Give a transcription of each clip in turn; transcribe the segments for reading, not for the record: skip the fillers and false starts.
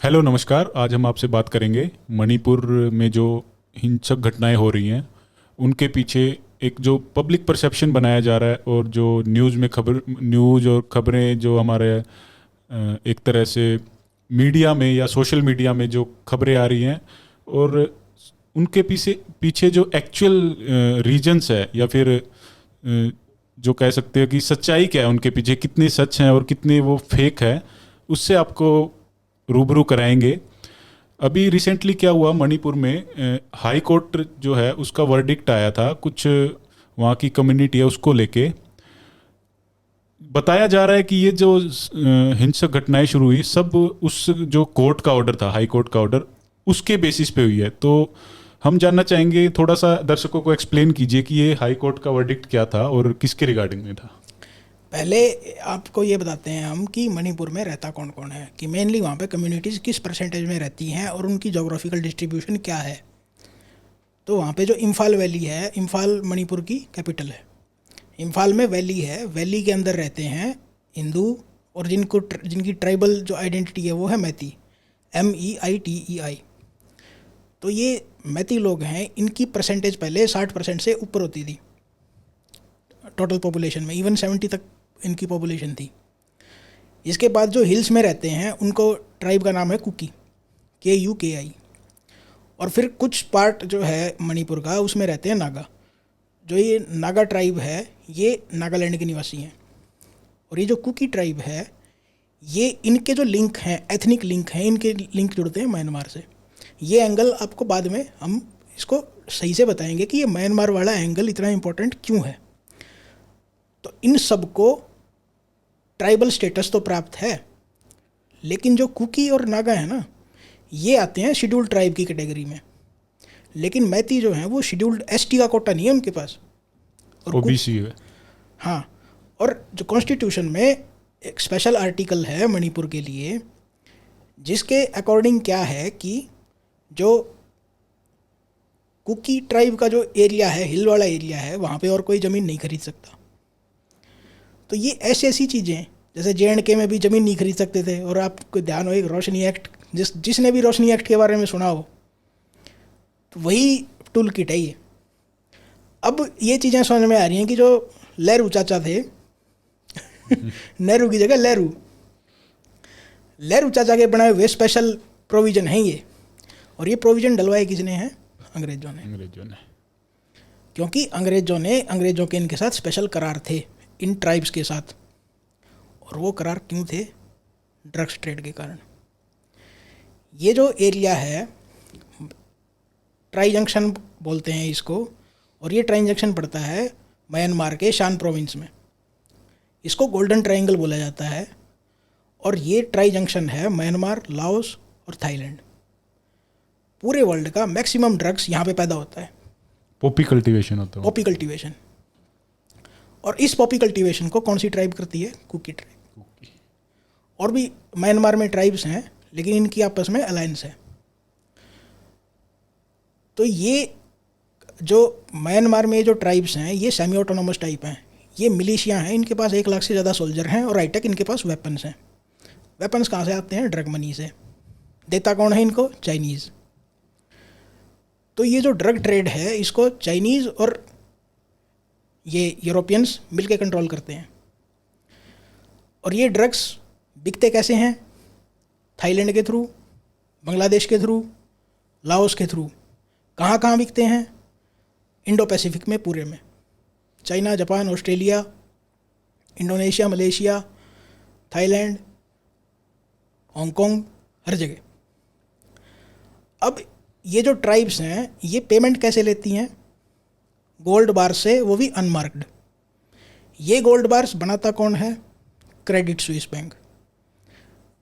Hello नमस्कार। आज हम आपसे बात करेंगे मणिपुर में जो हिंसक घटनाएं हो रही हैं उनके पीछे एक जो पब्लिक परसेप्शन बनाया जा रहा है और जो न्यूज़ और खबरें जो हमारे एक तरह से मीडिया में या सोशल मीडिया में जो खबरें आ रही हैं और उनके पीछे पीछे जो एक्चुअल रीजंस है या फिर जो कह सकते हो कि सच्चाई क्या है, उनके पीछे कितने सच हैं और कितने वो फेक है, उससे आपको रूबरू कराएंगे। अभी रिसेंटली क्या हुआ मणिपुर में, हाई कोर्ट जो है उसका वर्डिक्ट आया था कुछ वहाँ की कम्युनिटी है उसको लेके। बताया जा रहा है कि ये जो हिंसक घटनाएं शुरू हुई सब उस जो कोर्ट का ऑर्डर था, हाई कोर्ट का ऑर्डर, उसके बेसिस पे हुई है। तो हम जानना चाहेंगे, थोड़ा सा दर्शकों को एक्सप्लेन कीजिए कि ये हाई कोर्ट का वर्डिक्ट क्या था और किसके रिगार्डिंग में था। पहले आपको ये बताते हैं हम कि मणिपुर में रहता कौन कौन है, कि मेनली वहाँ पे कम्युनिटीज़ किस परसेंटेज में रहती हैं और उनकी जोग्राफिकल डिस्ट्रीब्यूशन क्या है। तो वहाँ पे जो इम्फाल वैली है, इम्फाल मणिपुर की कैपिटल है। इम्फाल में वैली है, वैली के अंदर रहते हैं हिंदू और जिनकी ट्राइबल जो आइडेंटिटी है वो है मैती, MEITEI। तो ये मैती लोग हैं, इनकी परसेंटेज पहले 60% से ऊपर होती थी टोटल पॉपुलेशन में, इवन 70 तक इनकी पॉपुलेशन थी। इसके बाद जो हिल्स में रहते हैं उनको ट्राइब का नाम है कुकी, KUKI। और फिर कुछ पार्ट जो है मणिपुर का उसमें रहते हैं नागा। जो ये नागा ट्राइब है ये नागालैंड के निवासी हैं। और ये जो कुकी ट्राइब है ये इनके जो लिंक हैं, एथनिक लिंक हैं, इनके लिंक जुड़ते हैं म्यांमार से। ये एंगल आपको बाद में हम इसको सही से बताएंगे कि ये म्यांमार वाला एंगल इतना इम्पोर्टेंट क्यों है। तो इन सब को ट्राइबल स्टेटस तो प्राप्त है, लेकिन जो कुकी और नागा है ना, ये आते हैं शेड्यूल्ड ट्राइब की कैटेगरी में। लेकिन मैती जो हैं वो शेड्यूल्ड ST का कोटा नहीं है उनके पास, और OBC है। हाँ, और जो कॉन्स्टिट्यूशन में एक स्पेशल आर्टिकल है मणिपुर के लिए, जिसके अकॉर्डिंग क्या है कि जो कुकी ट्राइब का जो एरिया है, हिल वाला एरिया है, वहाँ पे और कोई ज़मीन नहीं खरीद सकता। तो ये ऐसी ऐसी चीज़ें, जैसे JNK में भी ज़मीन नहीं खरीद सकते थे। और आपको ध्यान हो एक रोशनी एक्ट, जिसने भी रोशनी एक्ट के बारे में सुना हो, तो वही टूल किट है ये। अब ये चीज़ें समझ में आ रही हैं कि जो लहरू चाचा थे नेहरू की जगह लहरू चाचा के बनाए हुए स्पेशल प्रोविज़न है ये। और ये प्रोविज़न डलवाए किसने हैं? अंग्रेज़ों ने। क्योंकि अंग्रेज़ों के इनके साथ स्पेशल करार थे इन ट्राइब्स के साथ। और वो करार क्यों थे? ड्रग्स ट्रेड के कारण। ये जो एरिया है ट्राई जंक्शन बोलते हैं इसको, और ये ट्राई जंक्शन पड़ता है म्यांमार के शान प्रोविंस में। इसको गोल्डन ट्रायंगल बोला जाता है। और ये ट्राई जंक्शन है म्यांमार, लाओस और थाईलैंड। पूरे वर्ल्ड का मैक्सिमम ड्रग्स यहाँ पे पैदा होता है। पॉपी कल्टीवेशन होता है। Poppy cultivation. और इस पॉपी कल्टीवेशन को कौन सी ट्राइब करती है? कुकी ट्राइब। और भी म्यांमार में ट्राइब्स हैं, लेकिन इनकी आपस में अलायंस है। तो ये जो म्यांमार में जो ट्राइब्स हैं ये सेमी ऑटोनोमस टाइप हैं। ये मिलिशिया हैं, इनके पास 1 लाख से ज़्यादा सोल्जर हैं। और हाईटेक इनके पास वेपन्स हैं। वेपन्स कहाँ से आते हैं? ड्रग मनी से। देता कौन है इनको? चाइनीज़। तो ये जो ड्रग ट्रेड है इसको चाइनीज़ और ये यूरोपियंस मिलके कंट्रोल करते हैं। और ये ड्रग्स बिकते कैसे हैं? थाईलैंड के थ्रू, बांग्लादेश के थ्रू, लाओस के थ्रू। कहाँ कहाँ बिकते हैं? इंडो पैसिफिक में पूरे में, China, Japan, Australia, Indonesia, Malaysia, Thailand, Hong Kong, हर जगह। अब ये जो ट्राइब्स हैं ये पेमेंट कैसे लेती हैं? गोल्ड बार से, वो भी अनमार्क्ड। ये गोल्ड बार्स बनाता कौन है? Credit Suisse bank.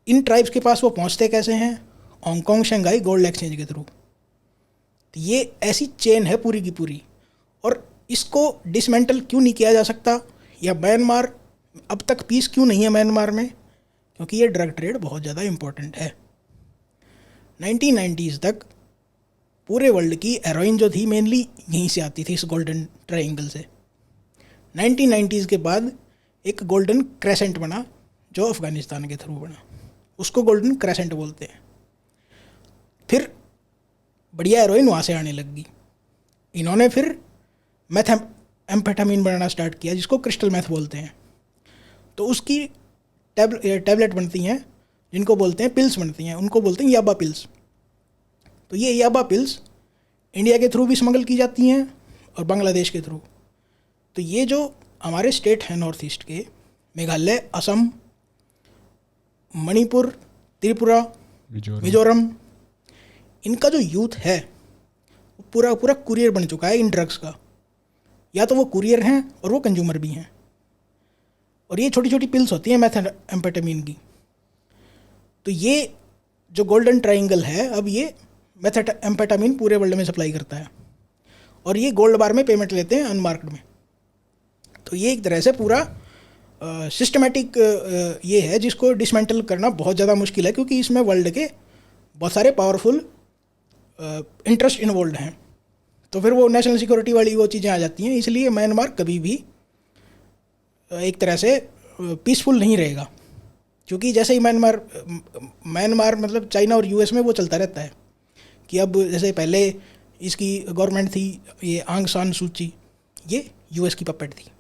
इन ट्राइब्स के पास वो पहुंचते कैसे हैं? हांगकांग, शंघाई गोल्ड एक्सचेंज के थ्रू। तो ये ऐसी चेन है पूरी की पूरी। और इसको डिसमेंटल क्यों नहीं किया जा सकता? या म्यांमार अब तक पीस क्यों नहीं है म्यांमार में? क्योंकि ये ड्रग ट्रेड बहुत ज़्यादा इम्पोर्टेंट है। 1990s तक पूरे वर्ल्ड की हेरोइन जो थी मेनली यहीं से आती थी, इस गोल्डन ट्रायंगल से। 1990s के बाद एक गोल्डन क्रेसेंट बना जो अफ़गानिस्तान के थ्रू बना, उसको गोल्डन क्रेसेंट बोलते हैं। फिर बढ़िया हेरोइन वहाँ से आने लग गई। इन्होंने फिर एम्फेटामिन बनाना स्टार्ट किया, जिसको क्रिस्टल मैथ बोलते हैं। तो उसकी टैबलेट बनती हैं, जिनको बोलते हैं पिल्स बनती हैं, उनको बोलते हैं याबा पिल्स। तो ये याबा पिल्स इंडिया के थ्रू भी स्मगल की जाती हैं और बांग्लादेश के थ्रू। तो ये जो हमारे स्टेट हैं नॉर्थ ईस्ट के, मेघालय, असम, मणिपुर, त्रिपुरा, मिजोरम, इनका जो यूथ है वो पूरा पूरा कुरियर बन चुका है इन ड्रग्स का। या तो वो कुरियर हैं और वो कंज्यूमर भी हैं। और ये छोटी छोटी पिल्स होती हैं मेथाम्फेटामिन की। तो ये जो गोल्डन ट्रायंगल है, अब ये मेथाम्फेटामिन पूरे वर्ल्ड में सप्लाई करता है और ये गोल्ड बार में पेमेंट लेते हैं अनमार्क्ड में। तो ये एक तरह से पूरा सिस्टमेटिक ये है जिसको डिसमेंटल करना बहुत ज़्यादा मुश्किल है, क्योंकि इसमें वर्ल्ड के बहुत सारे पावरफुल इंटरेस्ट इन्वॉल्व हैं। तो फिर वो नेशनल सिक्योरिटी वाली वो चीज़ें आ जाती हैं। इसलिए म्यांमार कभी भी एक तरह से पीसफुल नहीं रहेगा, क्योंकि जैसे ही म्यांमार मतलब चाइना और यूएस में वो चलता रहता है कि अब जैसे पहले इसकी गवर्नमेंट थी ये आंग सान सूची, ये यूएस की पपेट थी।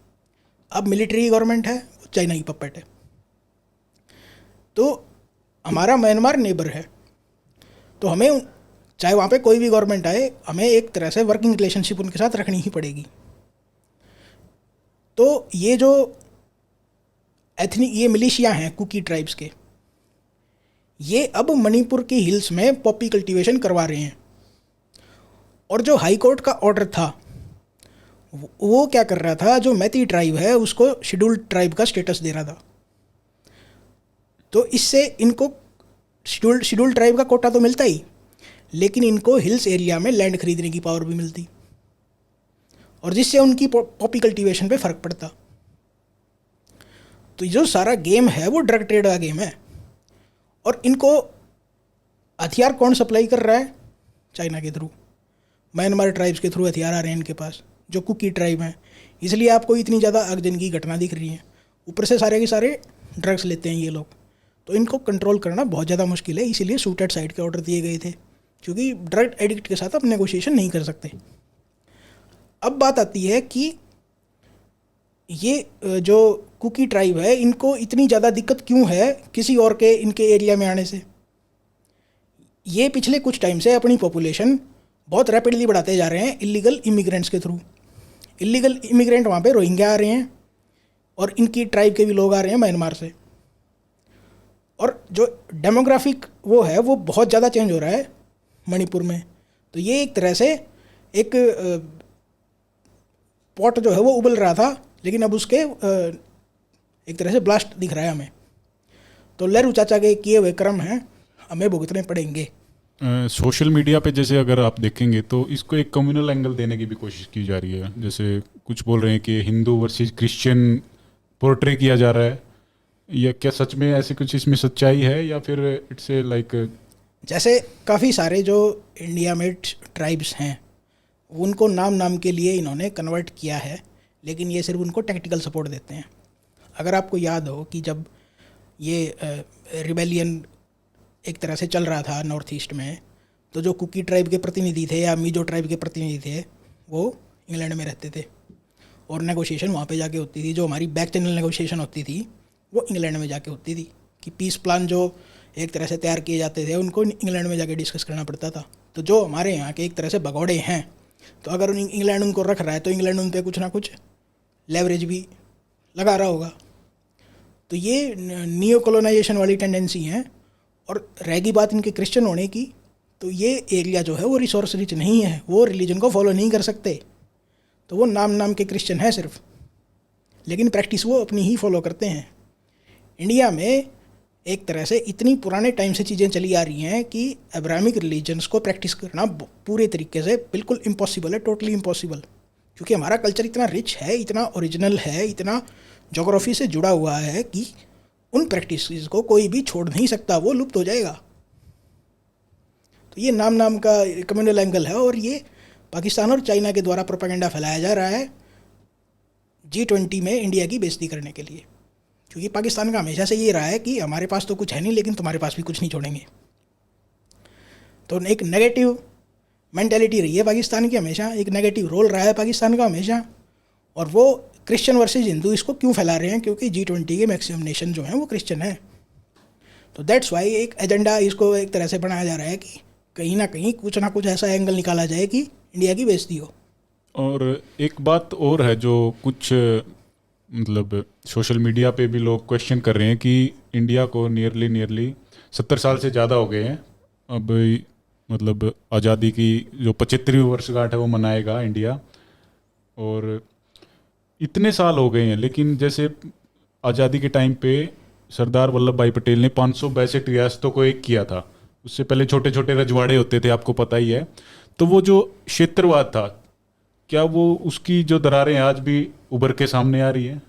अब मिलिट्री गवर्नमेंट है, वो चाइना की पपेट है। तो हमारा म्यांमार नेबर है, तो हमें चाहे वहाँ पे कोई भी गवर्नमेंट आए, हमें एक तरह से वर्किंग रिलेशनशिप उनके साथ रखनी ही पड़ेगी। तो ये जो ये मिलिशिया हैं कुकी ट्राइब्स के, ये अब मणिपुर के हिल्स में पॉपी कल्टीवेशन करवा रहे हैं। और जो हाई कोर्ट का ऑर्डर था वो क्या कर रहा था, जो मैती ट्राइब है उसको शेड्यूल्ड ट्राइब का स्टेटस दे रहा था। तो इससे इनको शेड्यूल्ड ट्राइब का कोटा तो मिलता ही, लेकिन इनको हिल्स एरिया में लैंड खरीदने की पावर भी मिलती, और जिससे उनकी पॉपी कल्टीवेशन पे फ़र्क पड़ता। तो जो सारा गेम है वो ड्रग ट्रेड का गेम है। और इनको हथियार कौन सप्लाई कर रहा है? चाइना के थ्रू, म्यांमार ट्राइब्स के थ्रू हथियार आ रहे हैं इनके पास, जो कुकी ट्राइब हैं। इसलिए आपको इतनी ज़्यादा आगजनी की घटना दिख रही है। ऊपर से सारे के सारे ड्रग्स लेते हैं ये लोग, तो इनको कंट्रोल करना बहुत ज़्यादा मुश्किल है। इसीलिए शूट एट साइड के ऑर्डर दिए गए थे, क्योंकि ड्रग एडिक्ट के साथ आप नेगोशिएशन नहीं कर सकते। अब बात आती है कि ये जो कुकी ट्राइब है, इनको इतनी ज़्यादा दिक्कत क्यों है किसी और के इनके एरिया में आने से। ये पिछले कुछ टाइम से अपनी पॉपुलेशन बहुत रैपिडली बढ़ाते जा रहे हैं इलीगल इमिग्रेंट्स के थ्रू। इलीगल इमिग्रेंट वहाँ पे रोहिंग्या आ रहे हैं और इनकी ट्राइब के भी लोग आ रहे हैं म्यांमार से। और जो डेमोग्राफिक वो है वो बहुत ज़्यादा चेंज हो रहा है मणिपुर में। तो ये एक तरह से एक पॉट जो है वो उबल रहा था, लेकिन अब उसके एक तरह से ब्लास्ट दिख रहा है हमें। तो लहरू चाचा के किए हुए कर्म हैं, हमें भुगतने पड़ेंगे। सोशल मीडिया पे जैसे अगर आप देखेंगे तो इसको एक कम्युनल एंगल देने की भी कोशिश की जा रही है। जैसे कुछ बोल रहे हैं कि हिंदू वर्सेस क्रिश्चियन पोर्ट्रे किया जा रहा है, या क्या सच में ऐसी कुछ इसमें सच्चाई है, या फिर इट्स ए लाइक जैसे काफ़ी सारे जो इंडिया में ट्राइब्स हैं उनको नाम के लिए इन्होंने कन्वर्ट किया है, लेकिन ये सिर्फ उनको टेक्निकल सपोर्ट देते हैं। अगर आपको याद हो कि जब ये रिबेलियन एक तरह से चल रहा था नॉर्थ ईस्ट में, तो जो कुकी ट्राइब के प्रतिनिधि थे या मिजो ट्राइब के प्रतिनिधि थे वो इंग्लैंड में रहते थे और नेगोशिएशन वहाँ पे जाके होती थी। जो हमारी बैक चैनल नेगोशिएशन होती थी वो इंग्लैंड में जाके होती थी, कि पीस प्लान जो एक तरह से तैयार किए जाते थे उनको इंग्लैंड में जाके डिस्कस करना पड़ता था। तो जो हमारे यहाँ के एक तरह से भगौड़े हैं, तो अगर इंग्लैंड उनको रख रहा है तो इंग्लैंड उन पर कुछ ना कुछ लेवरेज भी लगा रहा होगा। तो ये नियो कॉलोनाइजेशन वाली टेंडेंसी है। और रहेगी बात इनके क्रिश्चियन होने की, तो ये एरिया जो है वो रिसोर्स रिच नहीं है, वो रिलीजन को फॉलो नहीं कर सकते। तो वो नाम के क्रिश्चियन है सिर्फ, लेकिन प्रैक्टिस वो अपनी ही फॉलो करते हैं। इंडिया में एक तरह से इतनी पुराने टाइम से चीज़ें चली आ रही हैं कि अब्राहमिक रिलीजन्स को प्रैक्टिस करना पूरे तरीके से बिल्कुल इम्पॉसिबल है, टोटली इम्पॉसिबल। क्योंकि हमारा कल्चर इतना रिच है, इतना ओरिजिनल है, इतना जोग्राफी से जुड़ा हुआ है कि उन प्रैक्टिसेस को कोई भी छोड़ नहीं सकता, वो लुप्त हो जाएगा। तो ये नाम का कम्युनल एंगल है, और ये पाकिस्तान और चाइना के द्वारा प्रोपेगेंडा फैलाया जा रहा है G20 में इंडिया की बेइज्जती करने के लिए। क्योंकि पाकिस्तान का हमेशा से ये रहा है कि हमारे पास तो कुछ है नहीं, लेकिन तुम्हारे पास भी कुछ नहीं छोड़ेंगे। तो एक नेगेटिव मेंटेलिटी रही है पाकिस्तान की हमेशा, एक नेगेटिव रोल रहा है पाकिस्तान का हमेशा। और वो क्रिश्चियन वर्सेस हिंदू इसको क्यों फैला रहे हैं, क्योंकि G20 के मैक्सिमम नेशन जो हैं वो क्रिश्चियन है। तो दैट्स वाई एक एजेंडा इसको एक तरह से बनाया जा रहा है कि कहीं ना कहीं कुछ ना कुछ ऐसा एंगल निकाला जाए कि इंडिया की बेइज्जती हो। और एक बात और है जो कुछ मतलब सोशल मीडिया पे भी लोग क्वेश्चन कर रहे हैं कि इंडिया को नियरली 70 साल से ज़्यादा हो गए हैं अब, मतलब आज़ादी की जो 75वीं वर्षगांठ है वो मनाएगा इंडिया, और इतने साल हो गए हैं, लेकिन जैसे आज़ादी के टाइम पे सरदार वल्लभ भाई पटेल ने 562 रियासतों को एक किया था। उससे पहले छोटे छोटे रजवाड़े होते थे, आपको पता ही है। तो वो जो क्षेत्रवाद था, क्या वो उसकी जो दरारें आज भी उभर के सामने आ रही है?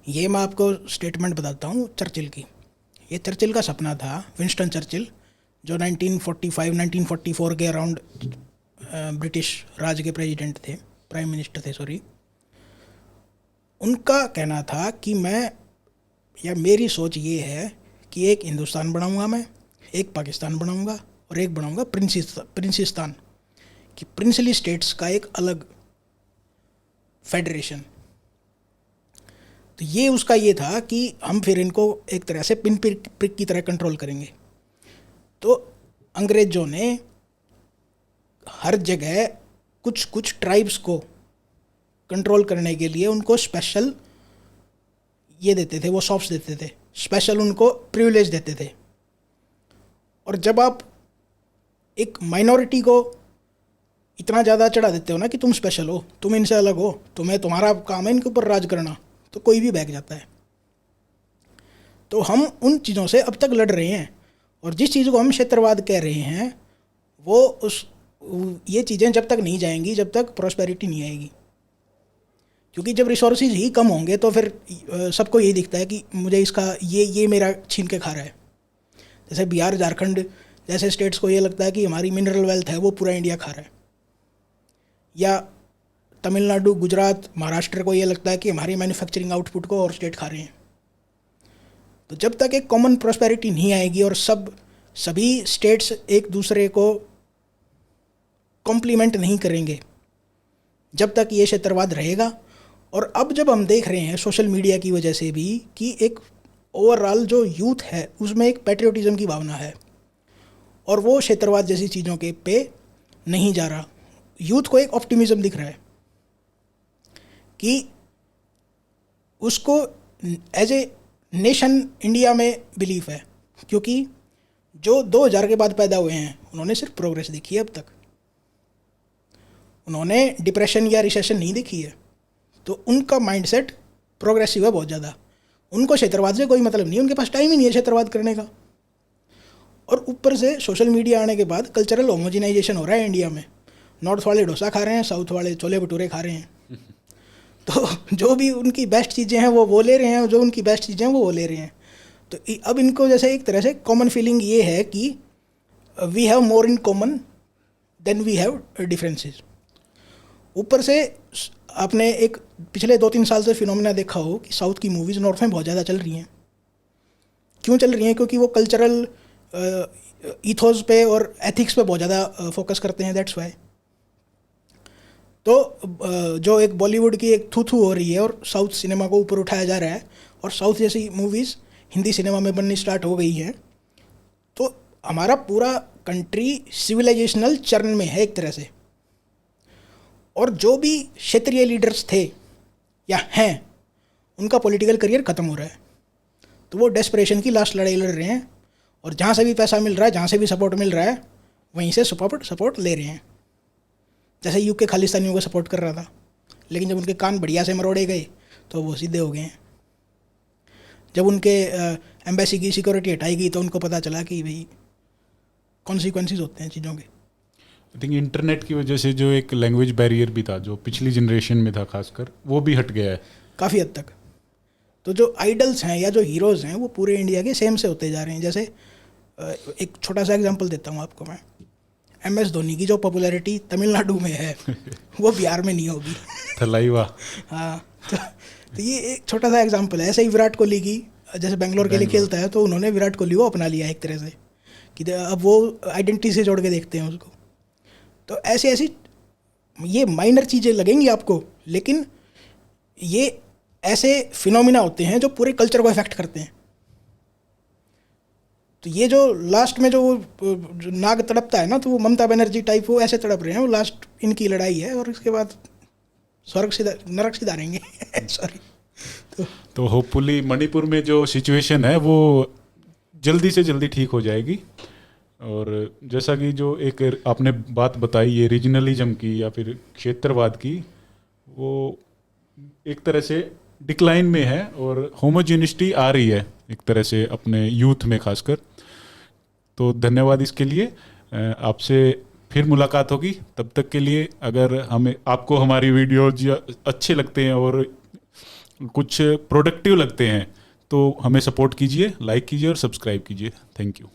ये मैं आपको स्टेटमेंट बताता हूँ चर्चिल की। ये चर्चिल का सपना था, विंस्टन चर्चिल, जो 1945-1944 के अराउंड ब्रिटिश राज के प्रेसिडेंट थे, प्राइम मिनिस्टर थे सॉरी। उनका कहना था कि मेरी सोच ये है कि एक हिंदुस्तान बनाऊंगा मैं, एक पाकिस्तान बनाऊंगा और एक बनाऊंगा प्रिंसिस्तान, कि प्रिंसली स्टेट्स का एक अलग फेडरेशन। तो ये उसका ये था कि हम फिर इनको एक तरह से पिन पिक की तरह कंट्रोल करेंगे। तो अंग्रेज़ों ने हर जगह कुछ कुछ ट्राइब्स को कंट्रोल करने के लिए उनको स्पेशल ये देते थे, वो सॉफ्ट्स देते थे, स्पेशल उनको प्रिविलेज देते थे। और जब आप एक माइनॉरिटी को इतना ज़्यादा चढ़ा देते हो ना कि तुम स्पेशल हो, तुम इनसे अलग हो, तुम्हारा काम है इनके ऊपर राज करना, तो कोई भी बैठ जाता है। तो हम उन चीज़ों से अब तक लड़ रहे हैं, और जिस चीज़ को हम क्षेत्रवाद कह रहे हैं ये चीज़ें जब तक नहीं जाएंगी, जब तक प्रॉस्पेरिटी नहीं आएगी। क्योंकि जब रिसोर्सेज ही कम होंगे तो फिर सबको यही दिखता है कि मुझे इसका ये मेरा छीन के खा रहा है। जैसे बिहार, झारखंड जैसे स्टेट्स को ये लगता है कि हमारी मिनरल वेल्थ है वो पूरा इंडिया खा रहा है, या तमिलनाडु, गुजरात, महाराष्ट्र को ये लगता है कि हमारी मैन्युफैक्चरिंग आउटपुट को और स्टेट खा रहे हैं। तो जब तक एक कॉमन प्रॉस्पेरिटी नहीं आएगी और सभी स्टेट्स एक दूसरे को कॉम्प्लीमेंट नहीं करेंगे, जब तक ये क्षेत्रवाद रहेगा। और अब जब हम देख रहे हैं सोशल मीडिया की वजह से भी कि एक ओवरऑल जो यूथ है उसमें एक पैट्रियोटिज्म की भावना है, और वो क्षेत्रवाद जैसी चीज़ों के पे नहीं जा रहा। यूथ को एक ऑप्टिमिज्म दिख रहा है कि उसको एज ए नेशन इंडिया में बिलीफ है, क्योंकि जो 2000 के बाद पैदा हुए हैं उन्होंने सिर्फ प्रोग्रेस देखी है अब तक, उन्होंने डिप्रेशन या रिसेशन नहीं देखी है। तो उनका माइंडसेट प्रोग्रेसिव है बहुत ज़्यादा, उनको क्षेत्रवाद से कोई मतलब नहीं, उनके पास टाइम ही नहीं है क्षेत्रवाद करने का। और ऊपर से सोशल मीडिया आने के बाद कल्चरल होमोजिनाइजेशन हो रहा है इंडिया में। नॉर्थ वाले डोसा खा रहे हैं, साउथ वाले छोले भटूरे खा रहे हैं। तो जो भी उनकी बेस्ट चीज़ें हैं वो ले रहे हैं, जो उनकी बेस्ट चीज़ें हैं वो ले रहे हैं। तो अब इनको जैसे एक तरह से कॉमन फीलिंग ये है कि we have more in common than we have differences. ऊपर से आपने एक पिछले 2-3 साल से फिनोमेना देखा हो कि साउथ की मूवीज़ नॉर्थ में बहुत ज़्यादा चल रही हैं। क्यों चल रही हैं? क्योंकि वो कल्चरल ईथोस पे और एथिक्स पे बहुत ज़्यादा फोकस करते हैं, दैट्स वाई। तो जो एक बॉलीवुड की एक थू हो रही है और साउथ सिनेमा को ऊपर उठाया जा रहा है, और साउथ जैसी मूवीज़ हिंदी सिनेमा में बननी स्टार्ट हो गई हैं, तो हमारा पूरा कंट्री सिविलाइजेशनल चरण में है एक तरह से। और जो भी क्षेत्रीय लीडर्स थे या हैं, उनका पॉलिटिकल करियर ख़त्म हो रहा है। तो वो डेस्परेशन की लास्ट लड़ाई लड़ रहे हैं, और जहाँ से भी पैसा मिल रहा है, जहाँ से भी सपोर्ट मिल रहा है, वहीं से सपोर्ट ले रहे हैं। जैसे यूके खालिस्तानियों को सपोर्ट कर रहा था, लेकिन जब उनके कान बढ़िया से मरोड़े गए तो वो सीधे हो गए हैं। जब उनके एम्बेसी की सिक्योरिटी हटाई गई तो उनको पता चला कि भाई कॉन्सिक्वेंसेस होते हैं चीज़ों के। आई थिंक इंटरनेट की वजह से जो एक लैंग्वेज बैरियर भी था, जो पिछली जनरेशन में था खासकर, वो भी हट गया है काफ़ी हद तक। तो जो आइडल्स हैं या जो हीरोज़ हैं वो पूरे इंडिया के सेम से होते जा रहे हैं। जैसे एक छोटा सा एग्जांपल देता हूँ आपको मैं। MS धोनी की जो पॉपुलैरिटी तमिलनाडु में है वो बिहार में नहीं होगी। थलाइवा। हाँ, तो ये एक छोटा सा एग्जांपल है। ऐसे ही विराट कोहली की, जैसे बेंगलोर के लिए खेलता है, तो उन्होंने विराट कोहली को अपना लिया एक तरह से, कि अब वो आइडेंटिटी से जोड़ के देखते हैं उसको। तो ऐसी ऐसी ये माइनर चीज़ें लगेंगी आपको, लेकिन ये ऐसे फिनोमिना होते हैं जो पूरे कल्चर को इफेक्ट करते हैं। तो ये जो लास्ट में जो नाग तड़पता है ना, तो वो ममता बनर्जी टाइप वो ऐसे तड़प रहे हैं, वो लास्ट इनकी लड़ाई है और इसके बाद स्वर्ग सीधा नरक सिधारेंगे सॉरी। तो होपफुली मणिपुर में जो सिचुएशन है वो जल्दी से जल्दी ठीक हो जाएगी। और जैसा कि जो एक आपने बात बताई ये रीजनलिज्म की या फिर क्षेत्रवाद की, वो एक तरह से डिक्लाइन में है और होमोजेनिटी आ रही है एक तरह से अपने यूथ में खासकर। तो धन्यवाद इसके लिए। आपसे फिर मुलाकात होगी, तब तक के लिए अगर हमें आपको हमारी वीडियो अच्छे लगते हैं और कुछ प्रोडक्टिव लगते हैं तो हमें सपोर्ट कीजिए, लाइक कीजिए और सब्सक्राइब कीजिए। Thank you.